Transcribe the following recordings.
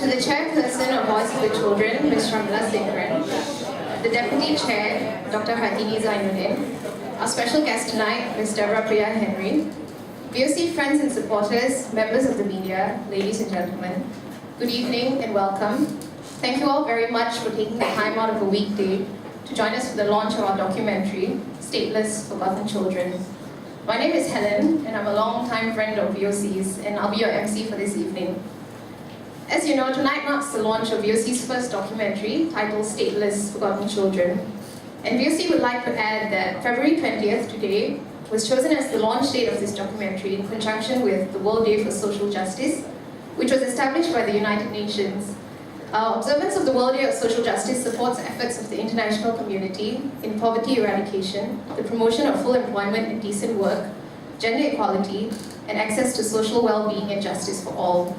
To the chairperson of Voice of the Children, Ms. Sharmila Sekaran, the deputy chair, Dr. Hatini Zainuddin, our special guest tonight, Ms. Deborah Priya Henry, VOC friends and supporters, members of the media, ladies and gentlemen, good evening and welcome. Thank you all very much for taking the time out of a weekday to join us for the launch of our documentary, Stateless, Forgotten Children. My name is Helen, and I'm a long-time friend of VOC's, and I'll be your MC for this evening. As you know, tonight marks the launch of VOC's first documentary, titled Stateless, Forgotten Children. And VOC would like to add that February 20th, today, was chosen as the launch date of this documentary in conjunction with the World Day for Social Justice, which was established by the United Nations. Observance of the World Day of Social Justice supports efforts of the international community in poverty eradication, the promotion of full employment and decent work, gender equality, and access to social well-being and justice for all.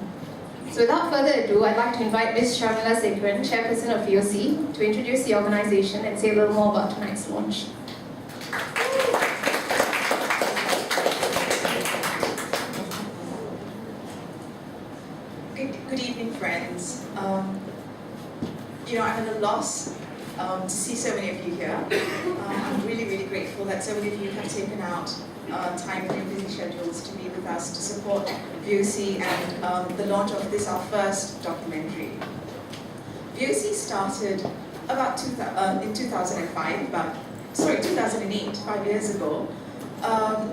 So without further ado, I'd like to invite Ms. Sharmila Sekaran, chairperson of VOC, to introduce the organization and say a little more about tonight's launch. Good evening, friends. I'm at a loss to see so many of you here. I'm really, really grateful that so many of you have taken out time from your busy schedules to be with us to support VOC and the launch of this, our first documentary. VOC started about in 2008, 5 years ago. And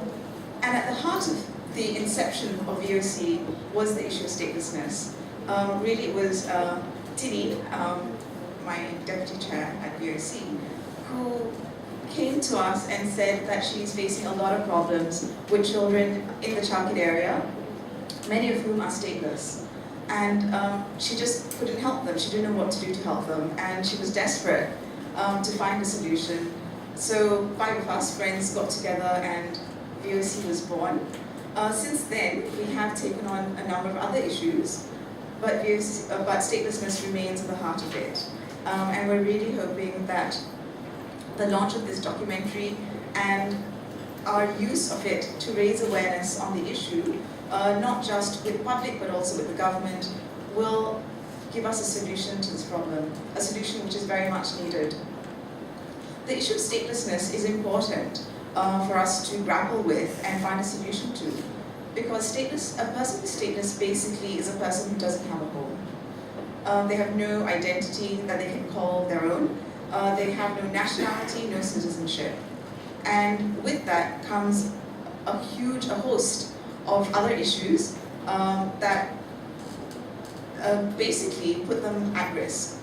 at the heart of the inception of VOC was the issue of statelessness. Really, it was Tini, my deputy chair at VOC, who came to us and said that she's facing a lot of problems with children in the Chalkit area, many of whom are stateless. And she just couldn't help them. She didn't know what to do to help them. And she was desperate to find a solution. So 5 of us friends got together and VOC was born. Since then, we have taken on a number of other issues, but statelessness remains at the heart of it. And we're really hoping that the launch of this documentary and our use of it to raise awareness on the issue, not just with the public but also with the government, will give us a solution to this problem, a solution which is very much needed. The issue of statelessness is important for us to grapple with and find a solution to, because a person who's stateless basically is a person who doesn't have a home. They have no identity that they can call their own. They have no nationality, no citizenship. And with that comes a host of other issues that basically put them at risk.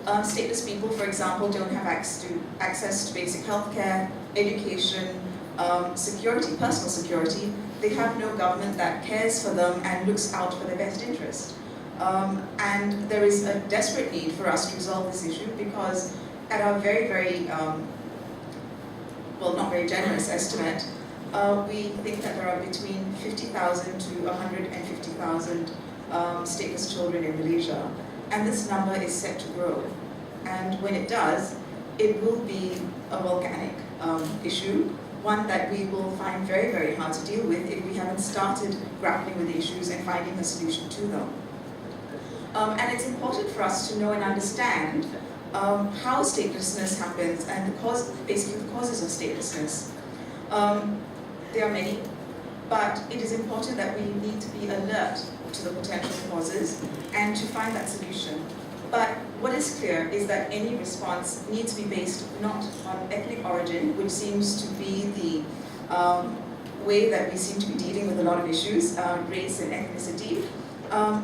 Stateless people, for example, don't have access to basic healthcare, education, security, personal security. They have no government that cares for them and looks out for their best interest. And there is a desperate need for us to resolve this issue because at our very, very, not very generous estimate, we think that there are between 50,000 to 150,000 stateless children in Malaysia. And this number is set to grow. And when it does, it will be a volcanic issue, one that we will find very, very hard to deal with if we haven't started grappling with the issues and finding a solution to them. And it's important for us to know and understand how statelessness happens and basically the causes of statelessness. There are many, but it is important that we need to be alert to the potential causes and to find that solution. But what is clear is that any response needs to be based not on ethnic origin, which seems to be the way that we seem to be dealing with a lot of issues, race and ethnicity.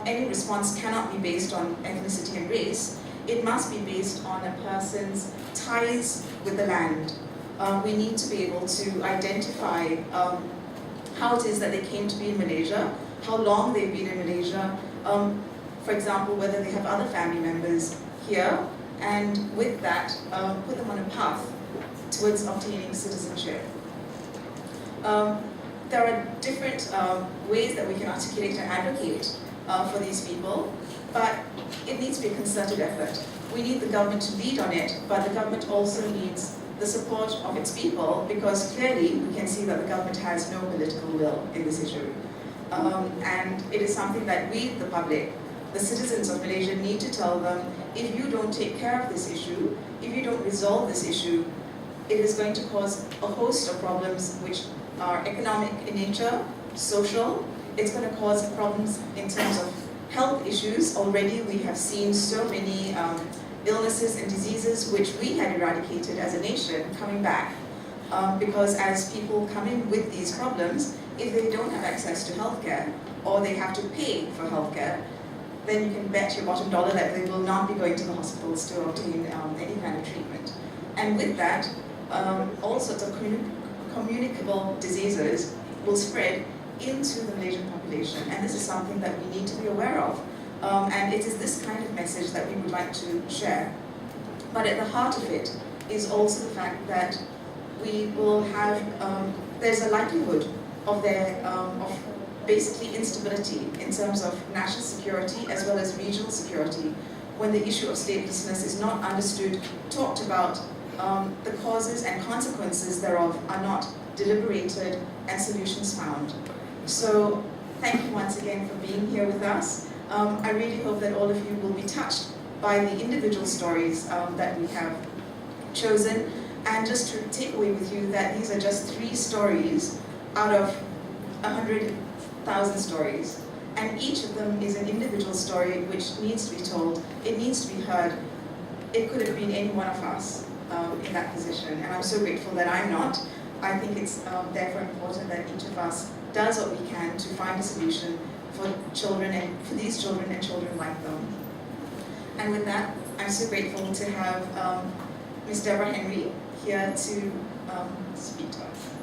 Any response cannot be based on ethnicity and race. It must be based on a person's ties with the land. We need to be able to identify how it is that they came to be in Malaysia, how long they've been in Malaysia, for example, whether they have other family members here, and with that, put them on a path towards obtaining citizenship. There are different ways that we can articulate and advocate for these people, but it needs to be a concerted effort. We need the government to lead on it, but the government also needs the support of its people, because clearly we can see that the government has no political will in this issue. And it is something that we, the public, the citizens of Malaysia need to tell them, if you don't take care of this issue, if you don't resolve this issue, it is going to cause a host of problems which are economic in nature, social. It's going to cause problems in terms of health issues. Already we have seen so many illnesses and diseases which we had eradicated as a nation coming back. Because as people come in with these problems, if they don't have access to healthcare, or they have to pay for healthcare, then you can bet your bottom dollar that they will not be going to the hospitals to obtain any kind of treatment. And with that, all sorts of communicable diseases will spread into the Malaysian population, and this is something that we need to be aware of. And it is this kind of message that we would like to share. But at the heart of it is also the fact that we will have, there's a likelihood of basically instability in terms of national security as well as regional security when the issue of statelessness is not understood, talked about, the causes and consequences thereof are not deliberated and solutions found. So thank you once again for being here with us. I really hope that all of you will be touched by the individual stories that we have chosen, and just to take away with you that these are just 3 stories out of 100,000 stories, and each of them is an individual story which needs to be told, it needs to be heard. It could have been any one of us in that position, and I'm so grateful that I'm not. I think it's therefore important that each of us does what we can to find a solution for children, and for these children and children like them. And with that, I'm so grateful to have Ms. Deborah Henry here to speak to us.